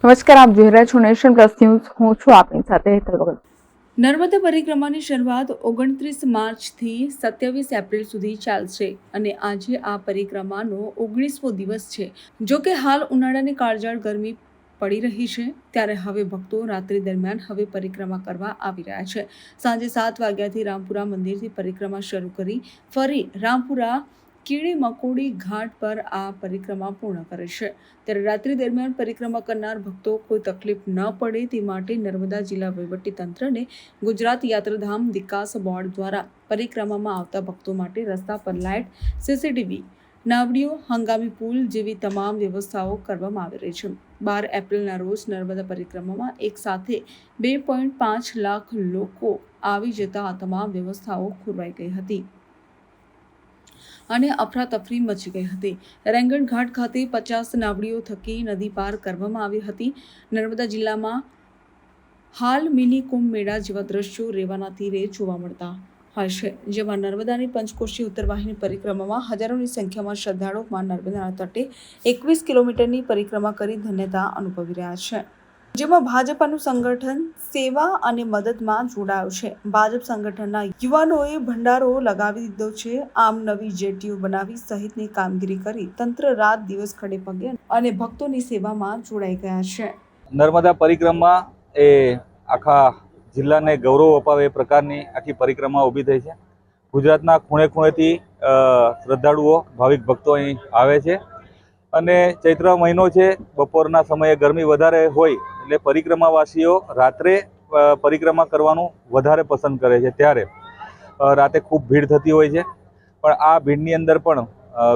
નમસ્કાર, આપ જોઈ રહ્યા છો નેશન પ્લસ ન્યૂઝ. હું છું આપની સાથે હેતલ ભગત. નર્મદા પરિક્રમાની શરૂઆત 29 માર્ચથી 27 એપ્રિલ સુધી ચાલશે અને આજે આ પરિક્રમાનો 19મો દિવસ છે. જો કે હાલ ઉનાળાની કાળઝાળ ગરમી પડી રહી છે, ત્યારે હવે ભક્તો રાત્રિ દરમિયાન હવે પરિક્રમા કરવા આવી રહ્યા છે. સાંજે 7 વાગ્યાથી રામપુરા મંદિરથી પરિક્રમા શરૂ કરી ફરી રામપુરા કીડી મકોડી ઘાટ પર આ પરિક્રમા પૂર્ણ કરે છે. ત્યારે રાત્રિ દરમિયાન પરિક્રમા કરનાર ભક્તો કોઈ તકલીફ ન પડે તે માટે નર્મદા જિલ્લા વહીવટીતંત્રને ગુજરાત યાત્રાધામ વિકાસ બોર્ડ દ્વારા પરિક્રમામાં આવતા ભક્તો માટે રસ્તા પર લાઇટ, સીસીટીવી, નાવડીઓ, હંગામી પુલ જેવી તમામ વ્યવસ્થાઓ કરવામાં આવી રહી છે. 12 એપ્રિલના રોજ નર્મદા પરિક્રમામાં એક સાથે 2.5 લાખ લોકો આવી જતા આ તમામ વ્યવસ્થાઓ ખોરવાઈ ગઈ હતી અને અફરાતફરી મચી ગઈ હતી. રેંગણ ઘાટ ખાતે 50 નાવડીઓ થકી નદી પાર કરવામાં આવી હતી. નર્મદા જિલ્લામાં હાલ મિની કુંભ મેળા જેવા દ્રશ્યો રેવાના તીરે જોવા મળતા હોય છે, જેમાં નર્મદાની પંચકોશી ઉત્તરવાહિની પરિક્રમામાં હજારોની સંખ્યામાં શ્રદ્ધાળુઓ માં નર્મદાના તટે 21 કિલોમીટરની પરિક્રમા કરી ધન્યતા અનુભવી રહ્યા છે. જેમાં ભાજપનું સંગઠન સેવા અને મદદમાં જોડાયું છે. ભાજપ સંગઠનના યુવાનોએ ભંડારો લગાવી દીધો છે. આમ નવી જેટીઓ બનાવી સહિતની કામગીરી કરી તંત્ર રાત દિવસ ખડે પગે અને ભક્તોની સેવામાં જોડાઈ ગયા છે. નર્મદા પરિક્રમા એ આખા જિલ્લાને ગૌરવ અપાવે એ પ્રકારની આખી પરિક્રમા ઊભી થઈ છે. ગુજરાતના ખૂણે ખૂણેથી શ્રદ્ધાળુઓ, ભાવિક ભક્તો અહીં આવે છે અને ચૈત્ર મહિનો છે, બપોરના સમયે ગરમી વધારે હોય એટલે પરિક્રમાવાસીઓ રાત્રે પરિક્રમા કરવાનું વધારે પસંદ કરે છે. ત્યારે રાતે ખૂબ ભીડ થતી હોય છે, પણ આ ભીડની અંદર પણ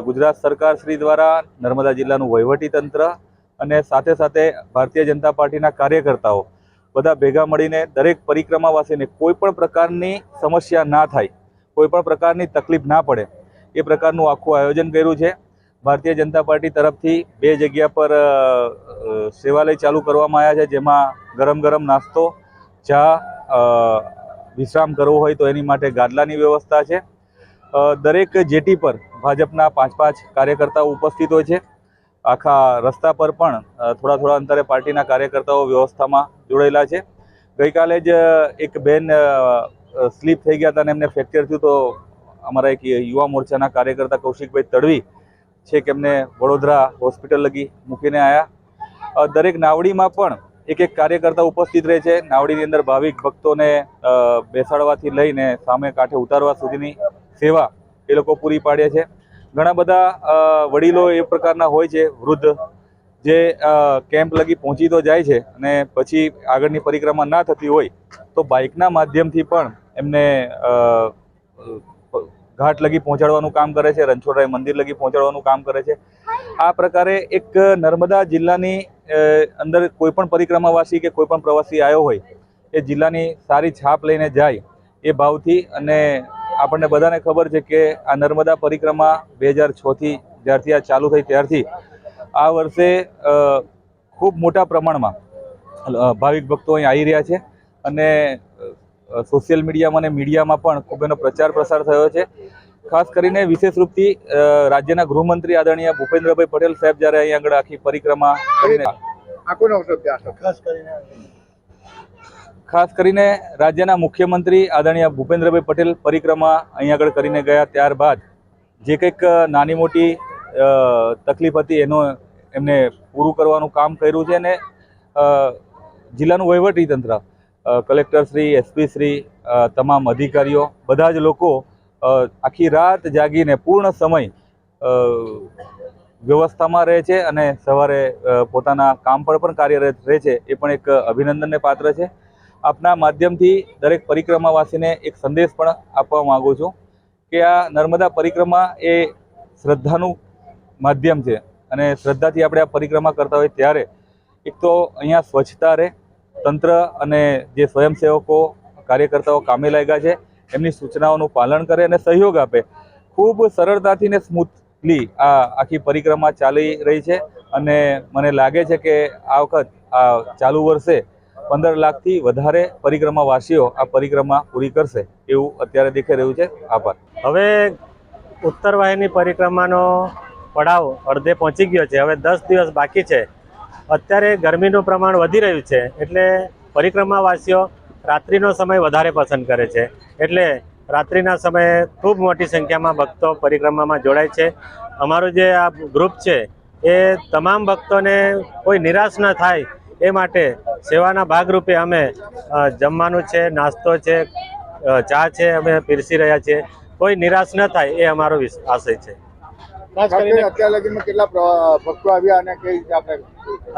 ગુજરાત સરકાર શ્રી દ્વારા નર્મદા જિલ્લાનું વહીવટીતંત્ર અને સાથે સાથે ભારતીય જનતા પાર્ટીના કાર્યકર્તાઓ બધા ભેગા મળીને દરેક પરિક્રમાવાસીને કોઈ પણ પ્રકારની સમસ્યા ના થાય, કોઈ પણ પ્રકારની તકલીફ ના પડે એ પ્રકારનું આખું આયોજન કર્યું છે. ભારતીય જનતા પાર્ટી તરફથી 2 જગ્યા પર સેવાલય ચાલુ કરવામાં આવ્યા છે, જેમાં ગરમ ગરમ નાસ્તો, ચા, વિશ્રામ કરવો હોય તો એની માટે ગાદલાની વ્યવસ્થા છે. દરેક જેટી પર ભાજપના 5-5 કાર્યકર્તાઓ ઉપસ્થિત હોય છે. આખા રસ્તા પર પણ થોડા અંતરે પાર્ટીના કાર્યકર્તાઓ વ્યવસ્થામાં જોડાયેલા છે. ગઈકાલે જ એક બેન સ્લીપ થઈ ગયા હતા અને એમને ફ્રેક્ચર થયું, તો અમારા એક યુવા મોરચાના કાર્યકર્તા કૌશિકભાઈ તડવી છે કે એમને વડોદરા હોસ્પિટલ લગી મૂકીને આવ્યા. દરેક નાવડીમાં પણ એક કાર્યકર્તા ઉપસ્થિત રહે છે. નાવડીની અંદર ભાવિક ભક્તોને બેસાડવાથી લઈને સામે કાંઠે ઉતારવા સુધીની સેવા એ લોકો પૂરી પાડે છે. ઘણા બધા વડીલો એ પ્રકારના હોય છે, વૃદ્ધ, જે કેમ્પ લગી પહોંચી તો જાય છે અને પછી આગળની પરિક્રમા ના થતી હોય તો બાઇકના માધ્યમથી પણ એમને ઘાટ લગી પહોંચાડવાનું કામ કરે છે, રણછોડરાય મંદિર લગી પહોંચાડવાનું કામ કરે છે. આ પ્રકારે એક નર્મદા જિલ્લાની અંદર કોઈ પણ પરિક્રમાવાસી કે કોઈ પણ પ્રવાસી આવ્યો હોય એ જિલ્લાની સારી છાપ લઈને જાય એ ભાવથી. અને આપણને બધાને ખબર છે કે આ નર્મદા પરિક્રમા 2006થી જ્યારથી આ ચાલુ થઈ ત્યારથી આ વર્ષે ખૂબ મોટા પ્રમાણમાં ભાવિક ભક્તો અહીં આવી રહ્યા છે અને સોશિયલ મીડિયામાં અને મીડિયામાં પણ ખૂબ એનો પ્રચાર પ્રસાર થયો છે. ખાસ કરીને વિશેષ રૂપથી રાજ્યના ગૃહમંત્રી આદરણીય ભૂપેન્દ્રભાઈ પટેલ સાહેબ જ્યારે અહીં આગળ આખી પરિક્રમા કરીને ખાસ કરીને રાજ્યના મુખ્યમંત્રી આદરણીય ભૂપેન્દ્રભાઈ પટેલ પરિક્રમા અહીં આગળ કરીને ગયા ત્યારબાદ જે કંઈક નાની મોટી તકલીફ હતી એનું એમને પૂરું કરવાનું કામ કર્યું છે. અને જિલ્લાનું વહીવટીતંત્ર, કલેક્ટર શ્રી, એસપી શ્રી, તમામ અધિકારીઓ, બધા જ લોકો આખી રાત જાગીને પૂર્ણ સમય વ્યવસ્થામાં રહે છે અને સવારે પોતાના કામ પર પણ કાર્યરત રહે છે. એ પણ એક અભિનંદનને પાત્ર છે. આપના માધ્યમથી દરેક પરિક્રમાવાસીને એક સંદેશ પણ આપવા માગું છું કે આ નર્મદા પરિક્રમા એ શ્રદ્ધાનું માધ્યમ છે અને શ્રદ્ધાથી આપણે આ પરિક્રમા કરતા હોય ત્યારે એક તો અહીંયા સ્વચ્છતા રહે, તંત્ર અને જે સ્વયંસેવકો કાર્યકર્તાઓ કામે લાગ્યા છે એમની સૂચનાઓનું પાલન કરે અને સહયોગ આપે. ખૂબ સરળતાથી ને સ્મૂથલી આ આખી પરિક્રમા ચાલી રહી છે અને મને લાગે છે કે આ વખત આ ચાલુ વર્ષે 15 લાખથી વધારે પરિક્રમાવાસીઓ આ પરિક્રમા પૂરી કરશે એવું અત્યારે દેખાઈ રહ્યું છે. આભાર. હવે ઉત્તરવાહિની પરિક્રમાનો પડાવ અડધે પહોંચી ગયો છે. હવે 10 દિવસ બાકી છે અત્યારે ગરમીનું પ્રમાણ વધી રહ્યું છે એટલે પરિક્રમાવાસીઓ રાત્રિનો સમય વધારે પસંદ કરે છે. એટલે રાત્રિના સમયે ખૂબ મોટી સંખ્યામાં ભક્તો પરિક્રમામાં જોડાય છે. અમારું જે આ ગ્રુપ છે એ તમામ ભક્તોને કોઈ નિરાશ ન થાય એ માટે સેવાના ભાગરૂપે અમે જમવાનું છે, નાસ્તો છે, ચા છે અમે પીરસી રહ્યા છીએ. કોઈ નિરાશ ન થાય એ અમારો આશય છે.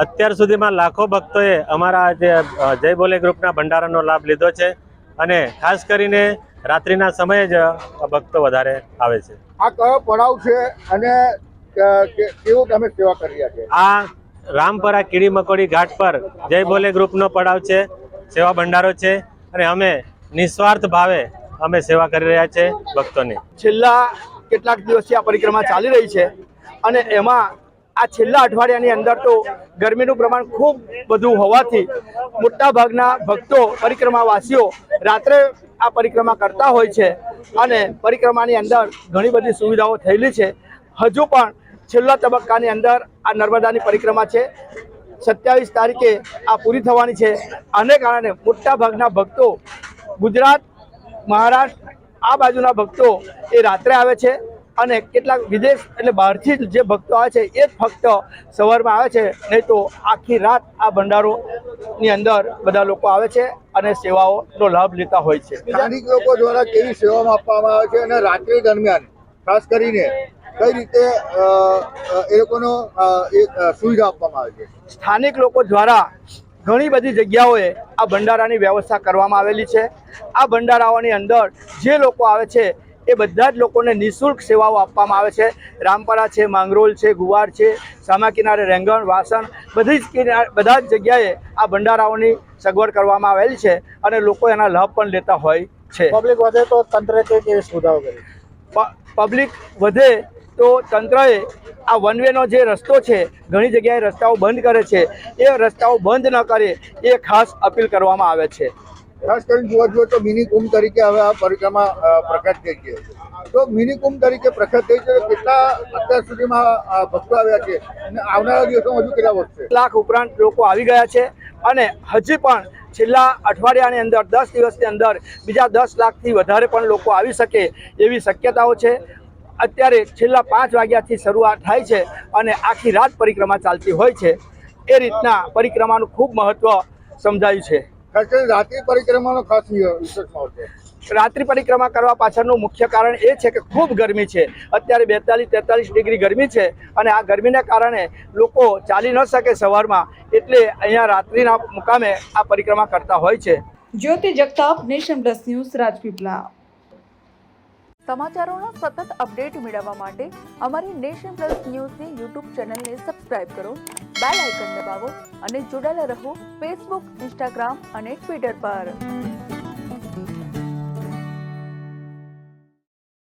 અત્યાર સુધીમાં લાખો ભક્તોએ અમારા જે જય બોલે ગ્રુપના ભંડારાનો લાભ લીધો છે અને ખાસ કરીને રાત્રિના સમયે જ ભક્તો વધારે આવે છે. આ કયો પડાવ છે અને કેવું તમે સેવા કરી રહ્યા છે? આ રામપરા કીડી મકોડી ઘાટ પર જય બોલે ગ્રુપનો પડાવ છે, સેવા ભંડારો છે અને અમે નિસ્વાર્થ ભાવે અમે સેવા કરી રહ્યા છે ભક્તોની. છેલ્લા કેટલાક દિવસથી આ પરિક્રમા ચાલી રહી છે અને એમાં આ છેલ્લા અઠવાડિયાની અંદર તો ગરમીનું પ્રમાણ ખૂબ વધુ હોવાથી મોટા ભાગના ભક્તો પરિક્રમાવાસીઓ રાત્રે આ પરિક્રમા કરતા હોય છે અને પરિક્રમાની અંદર ઘણી બધી સુવિધાઓ થયેલી છે. હજુ પણ છેલ્લા તબક્કાની અંદર આ નર્મદાની પરિક્રમા છે. 27 તારીખે આ પૂરી થવાની છે. આને કારણે મોટા ભાગના ભક્તો ગુજરાત, મહારાષ્ટ્ર આ બાજુના ભક્તો એ રાત્રે આવે છે અને કેટલાક વિદેશ એટલે બહારથી જે ભક્તો આવે છે એ જ ફક્ત સવારમાં આવે છે, નહીં તો આખી રાત આ ભંડારોની અંદર બધા લોકો આવે છે અને સેવાઓનો લાભ લેતા હોય છે. સ્થાનિક લોકો દ્વારા કેવી સેવામાં આપવામાં આવે છે અને રાત્રિ દરમિયાન ખાસ કરીને કઈ રીતે એ લોકોનો એક સુવિધા આપવામાં આવે છે? સ્થાનિક લોકો દ્વારા ઘણી બધી જગ્યાઓએ આ ભંડારાની વ્યવસ્થા કરવામાં આવેલી છે. આ ભંડારાઓની અંદર જે લોકો આવે છે એ બધા જ લોકોને નિઃશુલ્ક સેવાઓ આપવામાં આવે છે. રામપરા છે, માંગરોળ છે, ગુવાર છે, સામા કિનારે રેંગણ, વાસણ બધા જ જગ્યાએ આ ભંડારાઓની સગવડ કરવામાં આવેલી છે અને લોકો એના લાભ પણ લેતા હોય છે. પબ્લિક વધે તો તંત્રે કેવી સુવિધાઓ કરી? પબ્લિક વધે તો તંત્રએ આ વન વેનો જે રસ્તો છે ઘણી જગ્યાએ રસ્તાઓ બંધ કરે છે, એ રસ્તાઓ બંધ ન કરે એ ખાસ અપીલ કરવામાં આવે છે. ખાસ કરીને જોવા જોઈએ તો મિની કુંભ તરીકે હવે આ પરિક્રમા પ્રખ્યાત થઈ છે. તો મિની કુંભ તરીકે પ્રખ્યાત થઈ છે. કેટલા અત્યાર સુધીમાં ભક્તો આવ્યા છે અને આવનારા દિવસોમાં હજુ કેટલા વધશે? લાખ ઉપરાંત લોકો આવી ગયા છે અને હજી પણ છેલ્લા અઠવાડિયાની અંદર 10 દિવસની અંદર બીજા 10 લાખથી વધારે પણ લોકો આવી શકે એવી શક્યતાઓ છે. અત્યારે છેલ્લા 5 વાગ્યાથી શરૂઆત થાય છે અને આખી રાત પરિક્રમા ચાલતી હોય છે. એ રીતના પરિક્રમાનું ખૂબ મહત્વ સમજાયું છે. ખાસ કરીને રાત્રિ પરિક્રમાનો ખાસ વિશેષમાં છે. રાત્રિ પરિક્રમા કરવા પાછળનું મુખ્ય કારણ એ છે કે ખૂબ ગરમી છે. અત્યારે 42-43 ડિગ્રી ગરમી છે અને આ ગરમીને કારણે લોકો ચાલી ન શકે સવારમાં, એટલે અહીંયા રાત્રિના મુકામે આ પરિક્રમા કરતા હોય છે. Jyoti Jagtap, nation plus news, Rajpipla. સમાચારોના સતત અપડેટ મેળવવા માટે અમારી નેશન પ્લસ ન્યૂઝની યુટ્યુબ ચેનલને સબસ્ક્રાઇબ કરો, બેલ આઇકન દબાવો અને જોડાયેલા રહો ફેસબુક, ઇન્સ્ટાગ્રામ અને ટ્વિટર પર.